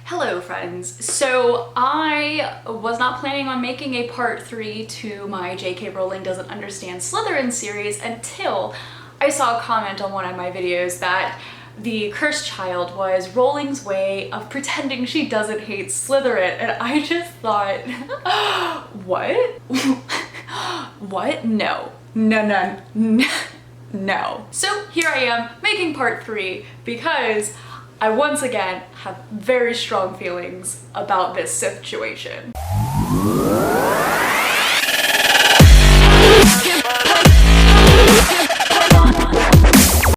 Hello friends. So I was not planning on making a part 3 to my J.K. Rowling Doesn't Understand Slytherin series until I saw a comment on one of my videos that the cursed child was Rowling's way of pretending she doesn't hate Slytherin, and I just thought, what? What? No. No. So here I am making part 3 because I once again have very strong feelings about this situation.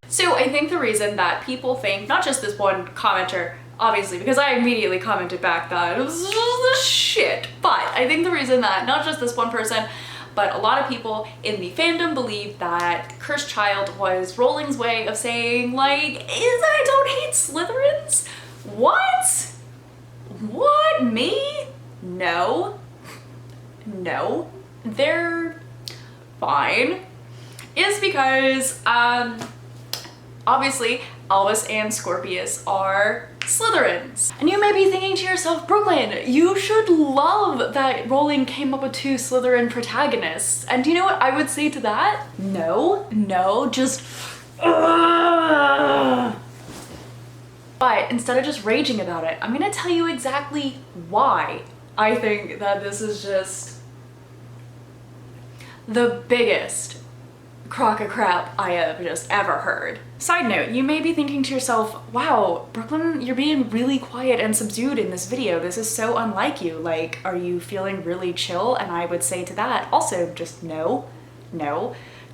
So I think the reason that people think, not just this one commenter, obviously, because I immediately commented back that it was just shit, but I think the reason that not just this one person, but a lot of people in the fandom believe that Cursed Child was Rowling's way of saying, like, I don't hate Slytherins? What? What? Me? No. No. They're fine. Is because, obviously, Albus and Scorpius are Slytherins. And you may be thinking to yourself, Brooklyn, you should love that Rowling came up with 2 Slytherin protagonists. And do you know what I would say to that? No, just But instead of just raging about it, I'm gonna tell you exactly why I think that this is just the biggest crock of crap I have just ever heard. Side note, you may be thinking to yourself, wow, Brooklyn, you're being really quiet and subdued in this video. This is so unlike you. Like, are you feeling really chill? And I would say to that, also just no.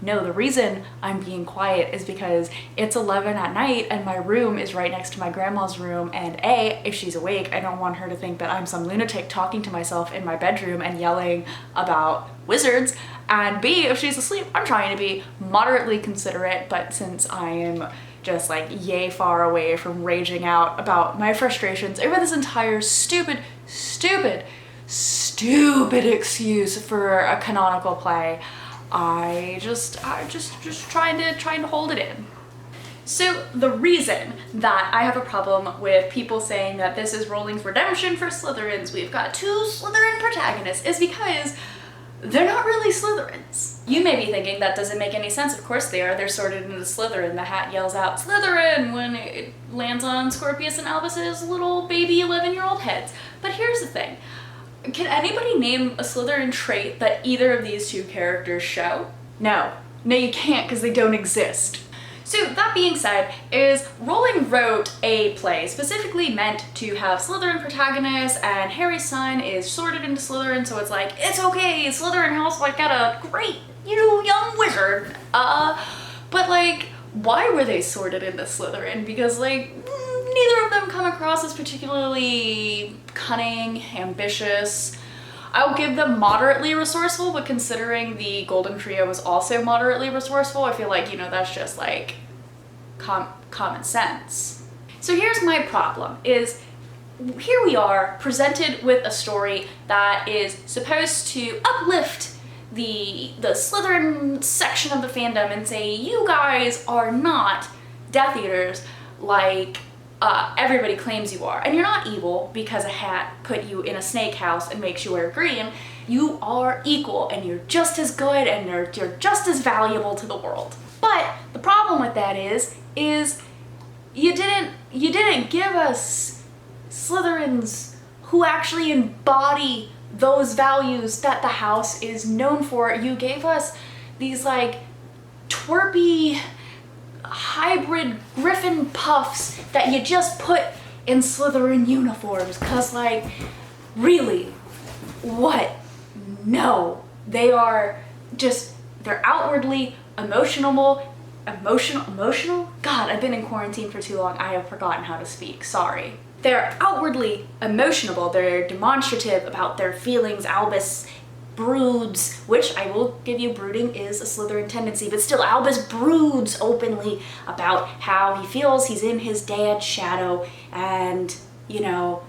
The reason I'm being quiet is because it's 11 at night and my room is right next to my grandma's room, and A, if she's awake, I don't want her to think that I'm some lunatic talking to myself in my bedroom and yelling about wizards, and B, if she's asleep, I'm trying to be moderately considerate, but since I am just like yay far away from raging out about my frustrations over this entire stupid excuse for a canonical play, I just trying to hold it in. So the reason that I have a problem with people saying that this is Rowling's redemption for Slytherins, we've got 2 Slytherin protagonists, is because they're not really Slytherins. You may be thinking that doesn't make any sense. Of course they are. They're sorted into Slytherin. The hat yells out Slytherin when it lands on Scorpius and Albus's little baby 11-year-old heads. But here's the thing. Can anybody name a Slytherin trait that either of these 2 characters show? No, you can't, because they don't exist. So that being said, Rowling wrote a play specifically meant to have Slytherin protagonists, and Harry's son is sorted into Slytherin, so it's like, it's okay, Slytherin house like got a great, young wizard. But like, why were they sorted into Slytherin? Because like, neither of them come across as particularly cunning, ambitious. I'll give them moderately resourceful, but considering the Golden Trio was also moderately resourceful, I feel like, that's just like common sense. So here's my problem, is here we are presented with a story that is supposed to uplift the Slytherin section of the fandom and say, you guys are not Death Eaters like everybody claims you are, and you're not evil because a hat put you in a snake house and makes you wear green. You are equal, and you're just as good, and you're just as valuable to the world. But the problem with that is you didn't give us Slytherins who actually embody those values that the house is known for. You gave us these like twerpy hybrid griffin puffs that you just put in Slytherin uniforms, cause like, really, what? No, they're outwardly emotional? God, I've been in quarantine for too long, I have forgotten how to speak, sorry. They're outwardly emotional, they're demonstrative about their feelings. Albus broods, which I will give you, brooding is a Slytherin tendency, but still Albus broods openly about how he feels he's in his dad's shadow, and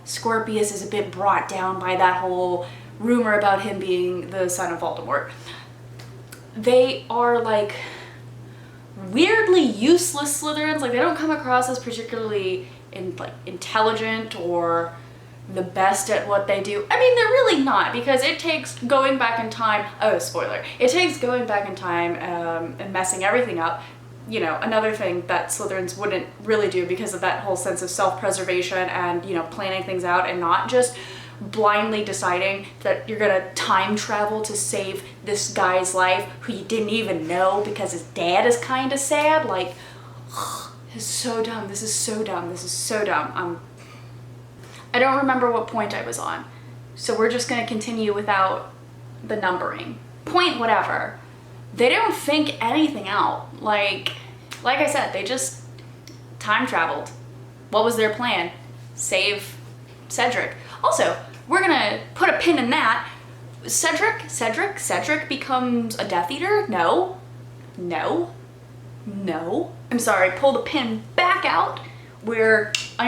Scorpius is a bit brought down by that whole rumor about him being the son of Voldemort. They are like weirdly useless Slytherins. Like, they don't come across as particularly intelligent or the best at what they do. I mean, they're really not, because it takes going back in time, oh, spoiler, it takes going back in time and messing everything up. You know, another thing that Slytherins wouldn't really do because of that whole sense of self-preservation and, you know, planning things out and not just blindly deciding that you're gonna time travel to save this guy's life who you didn't even know because his dad is kind of sad. Like, this is so dumb. This is so dumb. This is so dumb. I don't remember what point I was on, so we're just gonna continue without the numbering. Point whatever. They don't think anything out. Like I said, they just time traveled. What was their plan? Save Cedric. Also, we're gonna put a pin in that. Cedric becomes a Death Eater? No. I'm sorry, pull the pin back out. I'm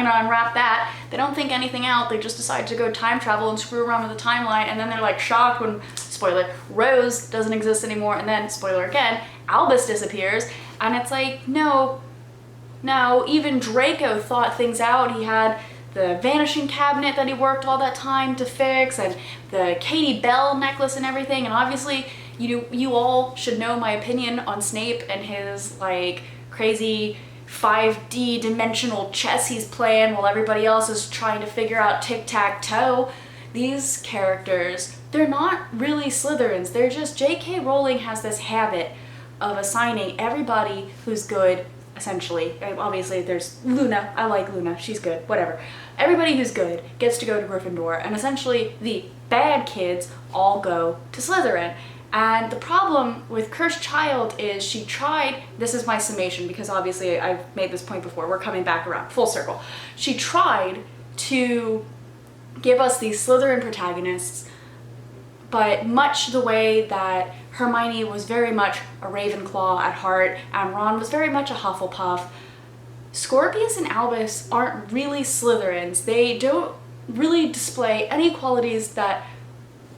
gonna unwrap that. They don't think anything out. They just decide to go time travel and screw around with the timeline, and then they're like shocked when, spoiler, Rose doesn't exist anymore, and then, spoiler again, Albus disappears, and it's like, no, even Draco thought things out. He had the vanishing cabinet that he worked all that time to fix, and the Katie Bell necklace and everything, and obviously, you all should know my opinion on Snape and his, like, crazy 5D dimensional chess he's playing while everybody else is trying to figure out tic-tac-toe. These characters, they're not really Slytherins. They're just, J.K. Rowling has this habit of assigning everybody who's good, essentially. Obviously, there's Luna. I like Luna. She's good. Whatever. Everybody who's good gets to go to Gryffindor, and essentially the bad kids all go to Slytherin. And the problem with Cursed Child is she tried, this is my summation because obviously I've made this point before, we're coming back around, full circle. She tried to give us these Slytherin protagonists, but much the way that Hermione was very much a Ravenclaw at heart and Ron was very much a Hufflepuff, Scorpius and Albus aren't really Slytherins. They don't really display any qualities that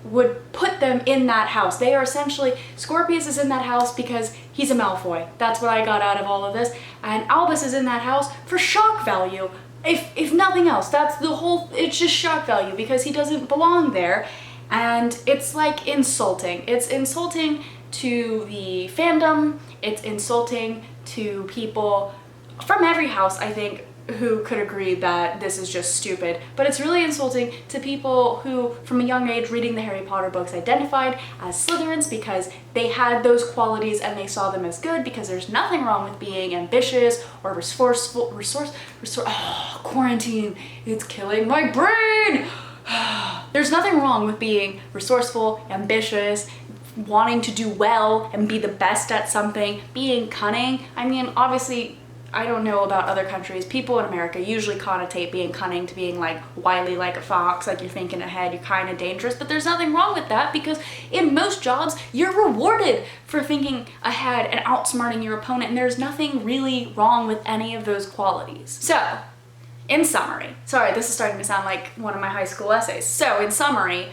would put them in that house. They are essentially, Scorpius is in that house because he's a Malfoy. That's what I got out of all of this. And Albus is in that house for shock value. If nothing else, that's the whole, it's just shock value because he doesn't belong there. And it's like insulting. It's insulting to the fandom. It's insulting to people from every house, I think, who could agree that this is just stupid, but it's really insulting to people who, from a young age, reading the Harry Potter books, identified as Slytherins because they had those qualities and they saw them as good, because there's nothing wrong with being ambitious or resourceful. Quarantine, it's killing my brain. There's nothing wrong with being resourceful, ambitious, wanting to do well and be the best at something, being cunning. I mean, obviously, I don't know about other countries. People in America usually connotate being cunning to being like wily like a fox, like you're thinking ahead, you're kind of dangerous, but there's nothing wrong with that because in most jobs, you're rewarded for thinking ahead and outsmarting your opponent, and there's nothing really wrong with any of those qualities. So, in summary, sorry, this is starting to sound like one of my high school essays. So, in summary,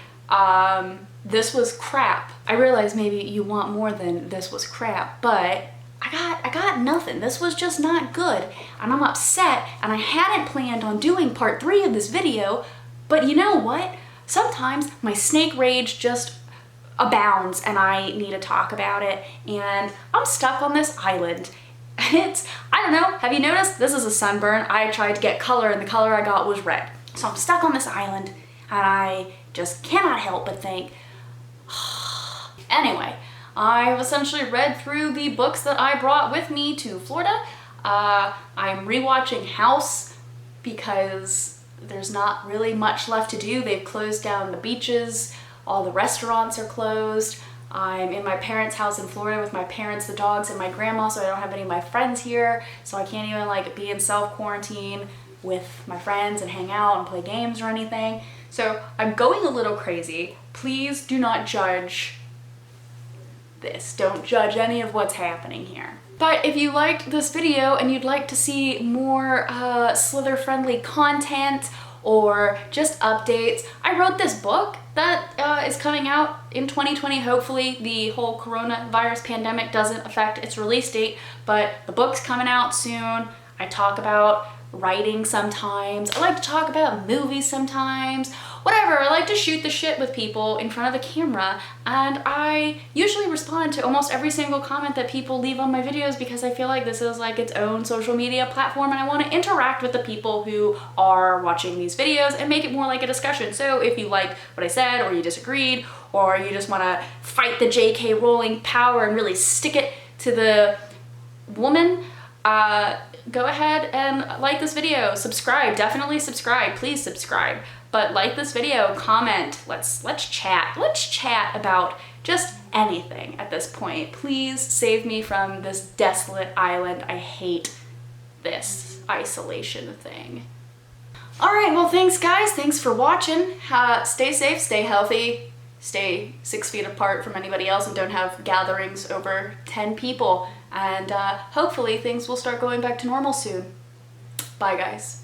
this was crap. I realize maybe you want more than this was crap, but I got nothing. This was just not good, and I'm upset, and I hadn't planned on doing part 3 of this video, but you know what? Sometimes my snake rage just abounds, and I need to talk about it, and I'm stuck on this island. I don't know, have you noticed? This is a sunburn. I tried to get color, and the color I got was red. So I'm stuck on this island, and I just cannot help but think, anyway, I've essentially read through the books that I brought with me to Florida. I'm rewatching House because there's not really much left to do. They've closed down the beaches, all the restaurants are closed. I'm in my parents' house in Florida with my parents, the dogs, and my grandma, so I don't have any of my friends here, so I can't even like be in self-quarantine with my friends and hang out and play games or anything. So I'm going a little crazy. Please do not judge this. Don't judge any of what's happening here. But if you liked this video and you'd like to see more Slither-friendly content or just updates, I wrote this book that is coming out in 2020. Hopefully the whole coronavirus pandemic doesn't affect its release date, but the book's coming out soon. I talk about writing sometimes. I like to talk about movies sometimes. Whatever, I like to shoot the shit with people in front of a camera, and I usually respond to almost every single comment that people leave on my videos because I feel like this is like its own social media platform and I want to interact with the people who are watching these videos and make it more like a discussion. So if you liked what I said, or you disagreed, or you just want to fight the J.K. Rowling power and really stick it to the woman, go ahead and like this video, subscribe, definitely subscribe, please subscribe. But like this video, comment, let's chat. Let's chat about just anything at this point. Please save me from this desolate island. I hate this isolation thing. All right, well, thanks guys. Thanks for watching. Stay safe, stay healthy, stay 6 feet apart from anybody else, and don't have gatherings over 10 people. And hopefully things will start going back to normal soon. Bye guys.